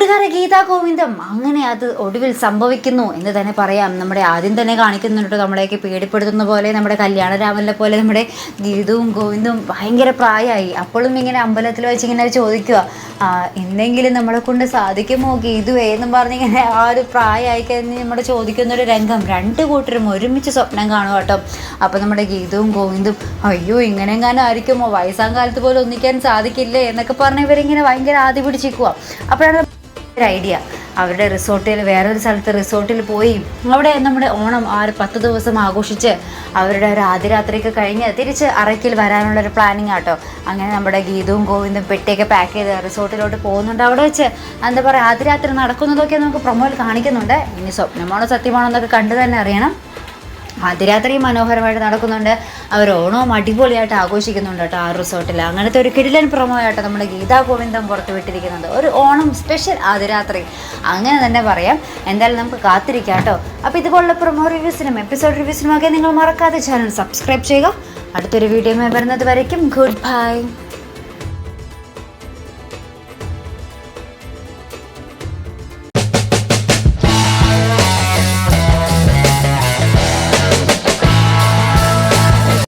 കൂട്ടുകാരെ ഗീതാ ഗോവിന്ദം അങ്ങനെ അത് ഒടുവിൽ സംഭവിക്കുന്നു എന്ന് തന്നെ പറയാം. നമ്മുടെ ആദ്യം തന്നെ കാണിക്കുന്നുണ്ട് നമ്മളെയൊക്കെ പേടിപ്പെടുത്തുന്ന പോലെ നമ്മുടെ കല്യാണരാമനെ പോലെ നമ്മുടെ ഗീതവും ഗോവിന്ദും ഭയങ്കര പ്രായമായി. അപ്പോഴും ഇങ്ങനെ അമ്പലത്തിൽ വെച്ച് ഇങ്ങനെ ചോദിക്കുക, എന്തെങ്കിലും നമ്മളെ കൊണ്ട് സാധിക്കുമോ ഗീതുവേ എന്നും പറഞ്ഞിങ്ങനെ ആ ഒരു പ്രായമായി കഴിഞ്ഞ് നമ്മുടെ ചോദിക്കുന്നൊരു രംഗം രണ്ട് കൂട്ടരും ഒരുമിച്ച് സ്വപ്നം കാണുക കേട്ടോ. അപ്പോൾ നമ്മുടെ ഗീതവും ഗോവിന്ദും അയ്യോ ഇങ്ങനെയെങ്ങാനും ആയിരിക്കുമോ, വയസ്സാം കാലത്ത് പോലും ഒന്നിക്കാൻ സാധിക്കില്ലേ എന്നൊക്കെ പറഞ്ഞ് ഇവരിങ്ങനെ ഭയങ്കര ആദ്യ പിടിച്ചിരിക്കുക. അപ്പോഴാണ് ഒരു ഐഡിയ, അവരുടെ റിസോർട്ടിൽ വേറൊരു സ്ഥലത്ത് റിസോർട്ടിൽ പോയി അവിടെ നമ്മുടെ ഓണം ആ ഒരു 10 ദിവസം ആഘോഷിച്ച് അവരുടെ ഒരു ആദ്യരാത്രിയൊക്കെ കഴിഞ്ഞ് തിരിച്ച് അറയ്ക്കൽ വരാനുള്ളൊരു പ്ലാനിങ് ആട്ടോ. അങ്ങനെ നമ്മുടെ ഗീതവും ഗോവിന്ദും പെട്ടിയൊക്കെ പാക്ക് ചെയ്ത് റിസോർട്ടിലോട്ട് പോകുന്നുണ്ട്. അവിടെ വെച്ച് എന്താ പറയുക ആദ്യരാത്രി നടക്കുന്നതൊക്കെ നമുക്ക് പ്രൊമോയിൽ കാണിക്കുന്നുണ്ട്. ഇനി സ്വപ്നമാണോ സത്യമാണോ എന്നൊക്കെ കണ്ടു തന്നെ അറിയണം. ആദ്യരാത്രി മനോഹരമായിട്ട് നടക്കുന്നുണ്ട്. അവർ ഓണവും അടിപൊളിയായിട്ട് ആഘോഷിക്കുന്നുണ്ട് കേട്ടോ ആ റിസോർട്ടിൽ. അങ്ങനത്തെ ഒരു കിടിലൻ പ്രൊമോ ആയിട്ട് നമ്മുടെ ഗീതാ ഗോവിന്ദം പുറത്ത് വിട്ടിരിക്കുന്നുണ്ട്. ഒരു ഓണം സ്പെഷ്യൽ ആദ്യരാത്രി അങ്ങനെ തന്നെ പറയാം. എന്തായാലും നമുക്ക് കാത്തിരിക്കാം കേട്ടോ. അപ്പോൾ ഇതുപോലുള്ള പ്രൊമോ റിവ്യൂസിനും എപ്പിസോഡ് റിവ്യൂസിനും ഒക്കെ നിങ്ങൾ മറക്കാതെ ചാനൽ സബ്സ്ക്രൈബ് ചെയ്യുക. അടുത്തൊരു വീഡിയോ വരുന്നത് വരയ്ക്കും ഗുഡ് ബൈ.